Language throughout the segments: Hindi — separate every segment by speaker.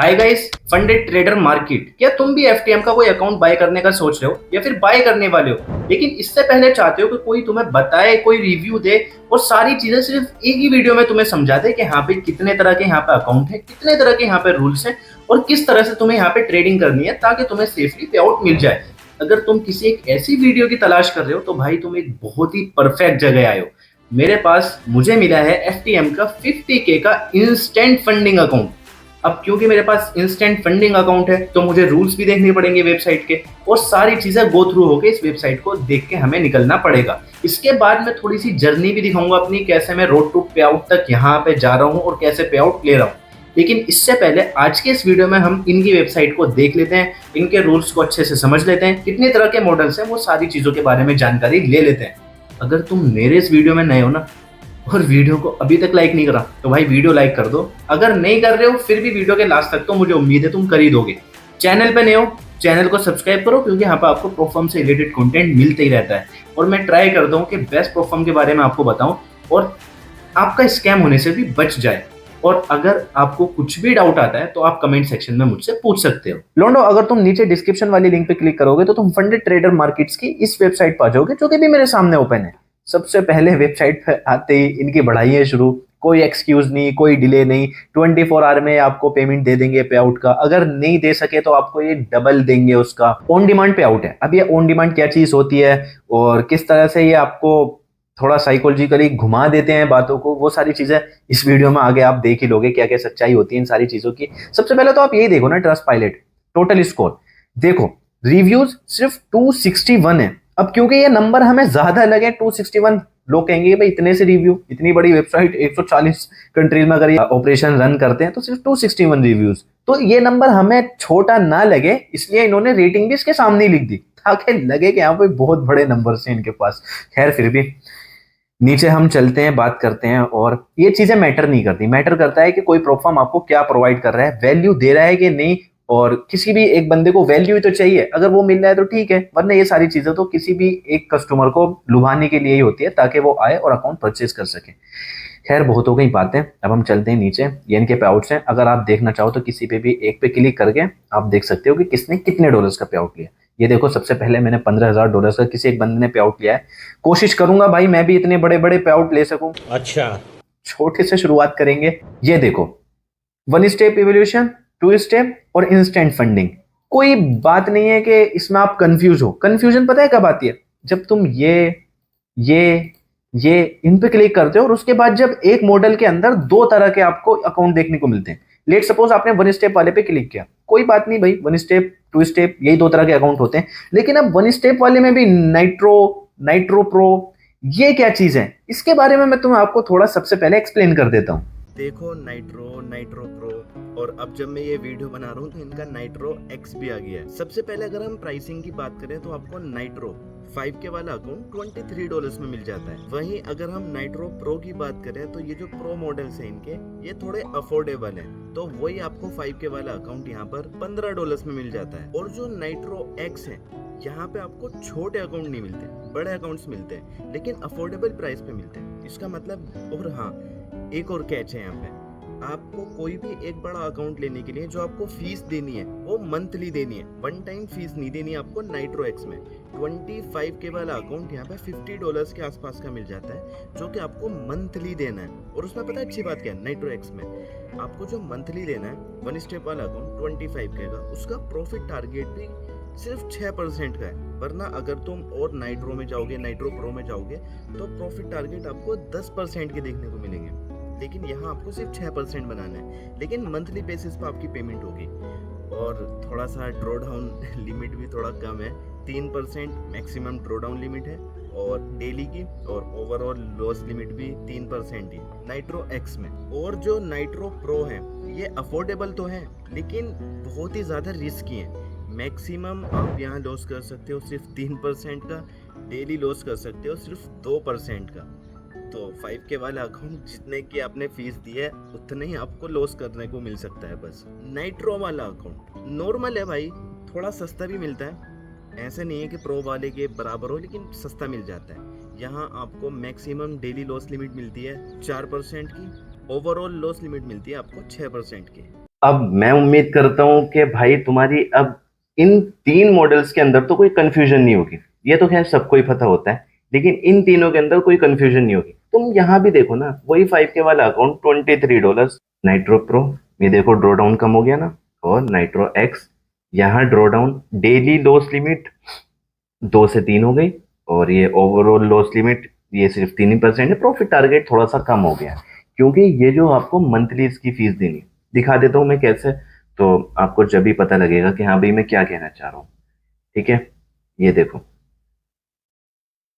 Speaker 1: Hi guys, funded trader market. क्या तुम भी एफटीएम का कोई अकाउंट बाय करने का सोच रहे हो या फिर बाय करने वाले हो, लेकिन इससे पहले चाहते हो कि कोई तुम्हें बताए, कोई रिव्यू दे और सारी चीजें सिर्फ एक ही वीडियो में तुम्हें समझा दे कि यहाँ पे कितने तरह के यहाँ पे अकाउंट है, कितने तरह के यहाँ पे रूल्स हैं और किस तरह से तुम्हें यहाँ पे ट्रेडिंग करनी है ताकि तुम्हें सेफली पे आउट मिल जाए। अगर तुम किसी एक ऐसी वीडियो की तलाश कर रहे हो तो भाई तुम एक बहुत ही परफेक्ट जगह आए हो। मेरे पास मुझे मिला है एफटीएम का 50K का इंस्टेंट फंडिंग अकाउंट। अब क्योंकि मेरे पास इंस्टेंट फंडिंग अकाउंट है तो मुझे रूल्स भी देखने पड़ेंगे वेबसाइट के और सारी चीजें गो थ्रू होकर इस वेबसाइट को देख के हमें निकलना पड़ेगा। इसके बाद मैं थोड़ी सी जर्नी भी दिखाऊंगा अपनी, कैसे मैं रोड टू पे आउट तक यहाँ पे जा रहा हूँ और कैसे पे आउट ले रहा हूँ। लेकिन इससे पहले आज के इस वीडियो में हम इनकी वेबसाइट को देख लेते हैं, इनके रूल्स को अच्छे से समझ लेते हैं, कितने तरह के मॉडल्स हैं वो सारी चीजों के बारे में जानकारी ले लेते हैं। अगर तुम मेरे इस वीडियो में नए हो ना और वीडियो को अभी तक लाइक नहीं करा तो भाई वीडियो लाइक कर दो। अगर नहीं कर रहे हो फिर भी वीडियो के लास्ट तक तो मुझे उम्मीद है तुम कर ही दोगे। चैनल पे नए हो, चैनल को सब्सक्राइब करो क्योंकि यहाँ पे आपको प्रोफॉर्म से रिलेटेड कंटेंट मिलते ही रहता है और मैं ट्राई करता हूँ कि बेस्ट प्रोफॉर्म के बारे में आपको बताऊं और आपका स्कैम होने से भी बच जाए। और अगर आपको कुछ भी डाउट आता है तो आप कमेंट सेक्शन में मुझसे पूछ सकते हो। लोंडो, अगर तुम नीचे डिस्क्रिप्शन वाली लिंक पे क्लिक करोगे तो तुम फंडेड ट्रेडर मार्केट्स की इस वेबसाइट पर आ जाओगे जो कि भी मेरे सामने ओपन है। सबसे पहले वेबसाइट पे आते ही इनकी बढ़ाई है शुरू। कोई एक्सक्यूज नहीं, कोई डिले नहीं, 24 आवर में आपको पेमेंट दे देंगे पे आउट का। अगर नहीं दे सके तो आपको ये डबल देंगे उसका। ऑन डिमांड पे आउट है। अब ये ऑन डिमांड क्या चीज होती है और किस तरह से ये आपको थोड़ा साइकोलॉजिकली घुमा देते हैं बातों को, वो सारी चीजें इस वीडियो में आगे आप देख ही लोगे क्या क्या सच्चाई होती है इन सारी चीजों की। सबसे पहले तो आप यही देखो ना, ट्रस्ट पायलट टोटल स्कोर देखो। रिव्यूज सिर्फ 261 है। अब क्योंकि ये नंबर हमें ज्यादा लगे 261, लोग कहेंगे भाई इतने से रिव्यू, इतनी बड़ी वेबसाइट 140 कंट्रीज में अगर ये ऑपरेशन रन करते हैं तो सिर्फ 261 रिव्यूज, तो ये नंबर हमें छोटा ना लगे इसलिए इन्होंने रेटिंग भी इसके सामने ही लिख दी ताकि लगे कि यहाँ पे बहुत बड़े नंबर हैं इनके पास। खैर फिर भी नीचे हम चलते हैं, बात करते हैं। और ये चीजें मैटर नहीं करती, मैटर करता है कि कोई प्लेटफॉर्म आपको क्या प्रोवाइड कर रहा है, वैल्यू दे रहा है कि नहीं। और किसी भी एक बंदे को वैल्यू ही तो चाहिए, अगर वो मिल रहा है तो ठीक है, वरना ये सारी चीजें तो किसी भी एक कस्टमर को लुभाने के लिए ही होती है ताकि वो आए और अकाउंट परचेज कर सके। खैर बहुत हो गई बातें, अब हम चलते हैं नीचे। ये इनके पे आउट्स हैं। अगर आप देखना चाहो तो किसी पे भी एक पे क्लिक करके आप देख सकते हो कि किसने कितने डॉलर्स का पे आउट लिया। ये देखो, सबसे पहले मैंने $15,000 का किसी एक बंदे ने पे आउट लिया है। कोशिश करूंगा भाई मैं भी इतने बड़े बड़े पे आउट ले सकूं।
Speaker 2: अच्छा।
Speaker 1: छोटे से शुरुआत करेंगे। ये देखो, 1 स्टेप इवोल्यूशन, 2 स्टेप और इंस्टेंट फंडिंग। कोई बात नहीं है कि इसमें आप कंफ्यूज हो। कंफ्यूजन पता है कब आती है? जब तुम ये ये इन पे क्लिक करते हो और उसके बाद जब एक मॉडल के अंदर दो तरह के आपको अकाउंट देखने को मिलते हैं। लेट सपोज आपने 1 स्टेप वाले पे क्लिक किया, कोई बात नहीं भाई, 1 स्टेप 2 स्टेप यही दो तरह के अकाउंट होते हैं। लेकिन अब 1 स्टेप वाले में भी नाइट्रो, नाइट्रो प्रो, ये क्या चीज है इसके बारे में मैं तुम्हें आपको थोड़ा सबसे पहले एक्सप्लेन कर देता हूँ।
Speaker 3: देखो, नाइट्रो, नाइट्रो प्रो और अब जब मैं ये वीडियो बना रहा हूँ तो इनका नाइट्रो एक्स भी आ गया है। सबसे पहले अगर हम प्राइसिंग की बात करें तो आपको नाइट्रो 5K वाला अकाउंट $23 में मिल जाता है। वहीं अगर हम नाइट्रो प्रो की बात करें तो ये जो प्रो मॉडल्स हैं इनके, ये थोड़े अफोर्डेबल हैं, तो वही आपको 5K वाला अकाउंट यहाँ पर $15 में मिल जाता है। और जो नाइट्रो एक्स है, यहाँ पे आपको छोटे अकाउंट नहीं मिलते, बड़े अकाउंट्स मिलते हैं लेकिन अफोर्डेबल प्राइस पे मिलते हैं। इसका मतलब, और हाँ एक और कैच है यहाँ पे, आपको कोई भी एक बड़ा अकाउंट लेने के लिए जो आपको फीस देनी है वो मंथली देनी है, वन टाइम फीस नहीं देनी है आपको। नाइट्रो एक्स में 25K वाला अकाउंट यहाँ पे $50 के आसपास का मिल जाता है जो कि आपको मंथली देना है। और उसमें पता है अच्छी बात क्या है, नाइट्रो एक्स में आपको जो मंथली देना है 1 स्टेप वाला अकाउंट 25K का, उसका प्रॉफिट टारगेट भी सिर्फ 6% का है। वरना अगर तुम और नाइट्रो में जाओगे, नाइट्रो प्रो में जाओगे तो प्रॉफिट टारगेट आपको 10% के देखने को मिलेंगे, लेकिन यहाँ आपको सिर्फ 6% बनाना है। लेकिन मंथली बेसिस पर आपकी पेमेंट होगी। और थोड़ा सा ड्रॉ डाउन लिमिट भी थोड़ा कम है, 3% मैक्सिमम ड्रॉ डाउन लिमिट है और डेली की, और ओवरऑल लॉस लिमिट भी 3% ही नाइट्रो एक्स में। और जो नाइट्रो प्रो है ये अफोर्डेबल तो है लेकिन बहुत ही ज़्यादा रिस्की है। मैक्सिमम आप यहाँ लॉस कर सकते हो सिर्फ 3% का, डेली लॉस कर सकते हो सिर्फ 2% का। तो 5K वाला अकाउंट जितने की आपने फीस दी है उतने ही आपको लॉस करने को मिल सकता है बस। नाइट्रो वाला अकाउंट नॉर्मल है भाई, थोड़ा सस्ता भी मिलता है, ऐसे नहीं है कि प्रो वाले के बराबर हो, लेकिन सस्ता मिल जाता है। यहाँ आपको मैक्सिमम डेली लॉस लिमिट मिलती है 4% की, ओवरऑल लॉस लिमिट मिलती है आपको 6% की। अब मैं उम्मीद करता हूँ कि भाई तुम्हारी अब इन 3 मॉडल्स के अंदर तो कोई कंफ्यूजन नहीं होगी। ये तो खैर सबको ही पता होता है, लेकिन इन तीनों के अंदर कोई कंफ्यूजन नहीं होगी। तुम यहाँ भी देखो ना, वही 5K वाला अकाउंट $23। नाइट्रो प्रो, ये देखो ड्रॉ डाउन कम हो गया ना। और नाइट्रो एक्स, यहाँ draw down daily loss limit 2 से 3 हो गई, और ये ओवरऑल लॉस लिमिट ये सिर्फ 3% है। प्रॉफिट टारगेट थोड़ा सा कम हो गया है, क्योंकि ये जो आपको मंथली इसकी फीस देनी है, दिखा देता हूँ मैं कैसे, तो आपको जब भी पता लगेगा कि हाँ भाई मैं क्या कहना चाह रहा हूँ। ठीक है, ये देखो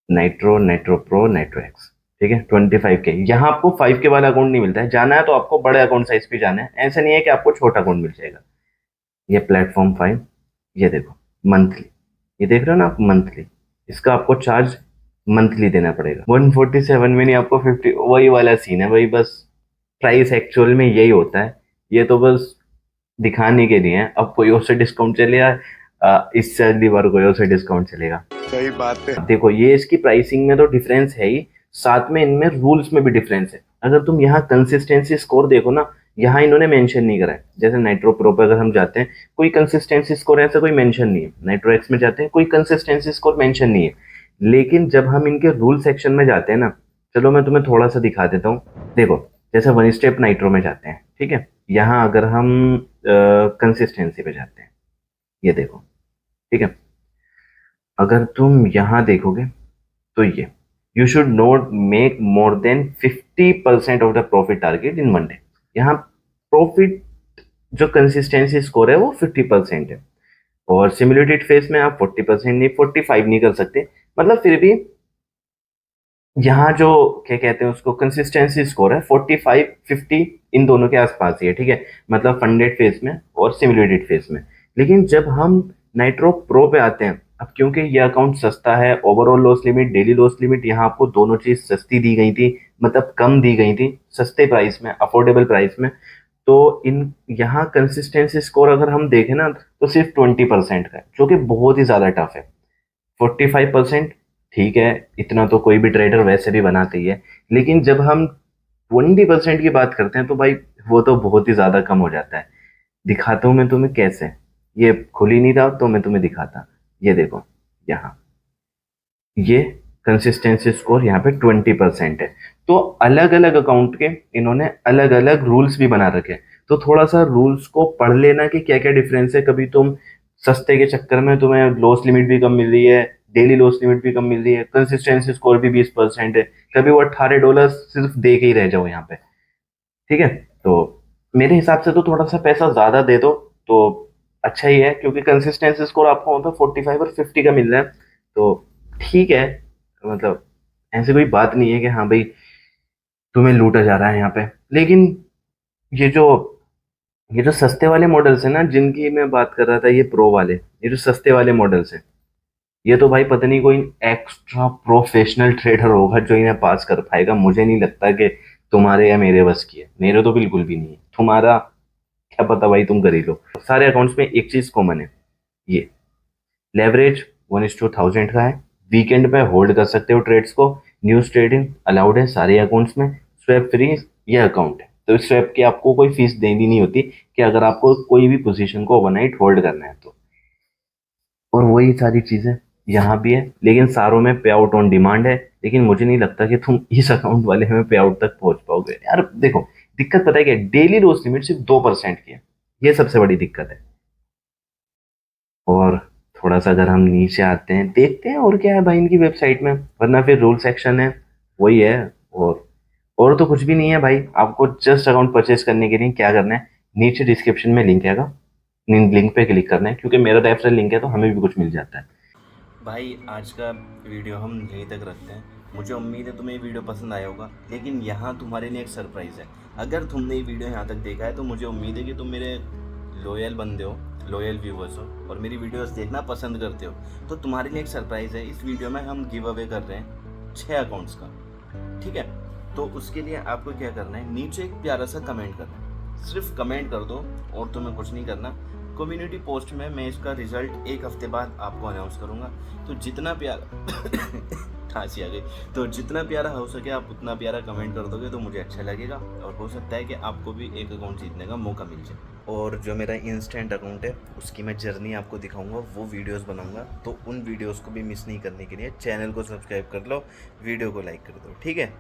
Speaker 3: nitro, nitro pro, nitro x. ठीक है, 25K। यहाँ आपको 5K वाला अकाउंट नहीं मिलता है, जाना है तो आपको बड़े अकाउंट साइज पे जाना है, ऐसा नहीं है कि आपको छोटा अकाउंट मिल जाएगा। ये प्लेटफॉर्म 5, ये देखो मंथली, ये देख रहे हो ना आप, मंथली इसका आपको चार्ज मंथली देना पड़ेगा। 147 में नहीं, आपको 50, वही वाला सीन है भाई। बस प्राइस एक्चुअल में यही होता है, ये तो बस दिखाने के लिए है। अब कोई और से डिस्काउंट चलेगा, इससे अगली बार कोई और से डिस्काउंट चलेगा।
Speaker 2: सही बात है।
Speaker 3: देखो ये इसकी प्राइसिंग में तो डिफरेंस है ही, साथ में इनमें रूल्स में भी डिफरेंस है। अगर तुम यहाँ कंसिस्टेंसी स्कोर देखो ना, यहाँ इन्होंने मेंशन नहीं करा है। जैसे नाइट्रो प्रो पे अगर हम जाते हैं, कोई कंसिस्टेंसी स्कोर ऐसा कोई मेंशन नहीं है। नाइट्रो एक्स में जाते हैं, कोई कंसिस्टेंसी स्कोर मेंशन नहीं है। लेकिन जब हम इनके रूल सेक्शन में जाते हैं ना, चलो मैं तुम्हें थोड़ा सा दिखा देता हूँ। देखो जैसे 1 स्टेप नाइट्रो में जाते हैं, ठीक है, यहाँ अगर हम कंसिस्टेंसी पे जाते हैं, ये देखो, ठीक है, अगर तुम यहाँ देखोगे तो ये, you should not make more than 50% of the profit target in 1 day. यहाँ प्रॉफिट जो कंसिस्टेंसी स्कोर है वो 50% है, और सिमुलेटेड फेस में आप 40% नहीं, 45 नहीं कर सकते। मतलब फिर भी यहाँ जो क्या कहते हैं उसको, कंसिस्टेंसी स्कोर है 45 50 इन दोनों के आसपास ही है। ठीक है, मतलब फंडेड फेस में और सिमुलेटेड फेस में। लेकिन जब हम नाइट्रो प्रो पे आते हैं, अब क्योंकि ये अकाउंट सस्ता है, overall loss limit, daily loss limit, यहाँ आपको दोनों चीज सस्ती दी गई थी, मतलब कम दी गई थी, सस्ते प्राइस में, अफोर्डेबल प्राइस में। तो इन यहाँ कंसिस्टेंसी स्कोर अगर हम देखें ना, तो सिर्फ 20% का है, जो कि बहुत ही ज्यादा टफ है। 45% ठीक है, इतना तो कोई भी ट्रेडर वैसे भी बनाते ही है। लेकिन जब हम 20% की बात करते हैं, तो भाई वो तो बहुत ही ज्यादा कम हो जाता है। दिखाता हूं मैं तुम्हें कैसे, ये खुल ही नहीं रहा तो मैं तुम्हें दिखाता। ये देखो यहाँ, ये कंसिस्टेंसी स्कोर यहाँ पे 20% है। तो अलग अलग अकाउंट के इन्होंने अलग अलग रूल्स भी बना रखे हैं। तो थोड़ा सा रूल्स को पढ़ लेना कि क्या क्या डिफरेंस है। कभी तुम सस्ते के चक्कर में तुम्हें लॉस लिमिट भी कम मिल रही है, डेली लॉस लिमिट भी कम मिल रही है, कंसिस्टेंसी स्कोर भी 20% है, कभी वो $18 सिर्फ दे के ही रह जाओ यहाँ पे। ठीक है, तो मेरे हिसाब से तो थोड़ा सा पैसा ज्यादा दे दो तो अच्छा ही है, क्योंकि कंसिस्टेंसी स्कोर आपको वहाँ पे 45 और 50 का मिल रहा है। तो ठीक है, मतलब ऐसी कोई बात नहीं है कि हाँ भाई तुम्हें लूटा जा रहा है यहाँ पे। लेकिन ये जो ये जो सस्ते वाले मॉडल्स है ना, जिनकी मैं बात कर रहा था, ये प्रो वाले, ये जो सस्ते वाले मॉडल्स है, ये तो भाई पता नहीं कोई एक्स्ट्रा प्रोफेशनल ट्रेडर होगा जो इन्हें पास कर पाएगा। मुझे नहीं लगता कि तुम्हारे या मेरे बस की है, मेरे तो बिल्कुल भी नहीं है। तुम्हारा क्या पता भाई, तुम कर ही लो। सारे अकाउंट्स में एक चीज कॉमन है, ये लेवरेज 1:1000 का है। वीकेंड पे होल्ड कर सकते हो ट्रेड्स को, न्यूज ट्रेडिंग अलाउड है सारे अकाउंट्स में, स्वैप फ्री ये अकाउंट है। तो इस स्वैप की आपको कोई फीस देनी नहीं होती, कि अगर आपको कोई भी पोजीशन को ओवरनाइट होल्ड करना है तो। और वही सारी चीजें यहाँ भी है, लेकिन सारों में पे आउट ऑन डिमांड है। लेकिन मुझे नहीं लगता कि तुम इस अकाउंट वाले में पे आउट तक पहुंच पाओगे यार। देखो दिक्कत पता है क्या, डेली लॉस लिमिट सिर्फ 2% की है, ये सबसे बड़ी दिक्कत है। और थोड़ा सा अगर हम नीचे आते हैं, देखते हैं और क्या है भाई इनकी वेबसाइट में, वरना फिर रूल सेक्शन है वही है। और तो कुछ भी नहीं है भाई। आपको जस्ट अकाउंट परचेज करने के लिए क्या करना है, नीचे डिस्क्रिप्शन में लिंक है, लिंक पे क्लिक करना है, क्योंकि मेरा रेफरल लिंक है तो हमें भी कुछ मिल जाता है। भाई आज का वीडियो हम यहीं तक रखते हैं। मुझे उम्मीद है तुम्हें ये वीडियो पसंद आया होगा, लेकिन यहाँ तुम्हारे लिए एक सरप्राइज़ है। अगर तुमने ये वीडियो यहाँ तक देखा है तो मुझे उम्मीद है कि तुम मेरे लॉयल बंदे हो, लॉयल व्यूवर्स हो, और मेरी वीडियोस देखना पसंद करते हो। तो तुम्हारे लिए एक सरप्राइज़ है, इस वीडियो में हम गिव अवे कर रहे हैं 6 अकाउंट्स का। ठीक है, तो उसके लिए आपको क्या करना है, नीचे एक प्यारा सा कमेंट करना है, सिर्फ कमेंट कर दो और तुम्हें कुछ नहीं करना। कम्युनिटी पोस्ट में मैं इसका रिजल्ट एक हफ्ते बाद आपको अनाउंस करूँगा। तो जितना प्यारा खांसी आ गई, तो जितना प्यारा हो सके आप उतना प्यारा कमेंट कर दोगे तो मुझे अच्छा लगेगा, और हो सकता है कि आपको भी एक अकाउंट जीतने का मौका मिल जाए। और जो मेरा इंस्टेंट अकाउंट है उसकी मैं जर्नी आपको दिखाऊंगा, वो वीडियोस बनाऊंगा, तो उन वीडियोस को भी मिस नहीं करने के लिए चैनल को सब्सक्राइब कर लो, वीडियो को लाइक कर दो, ठीक है।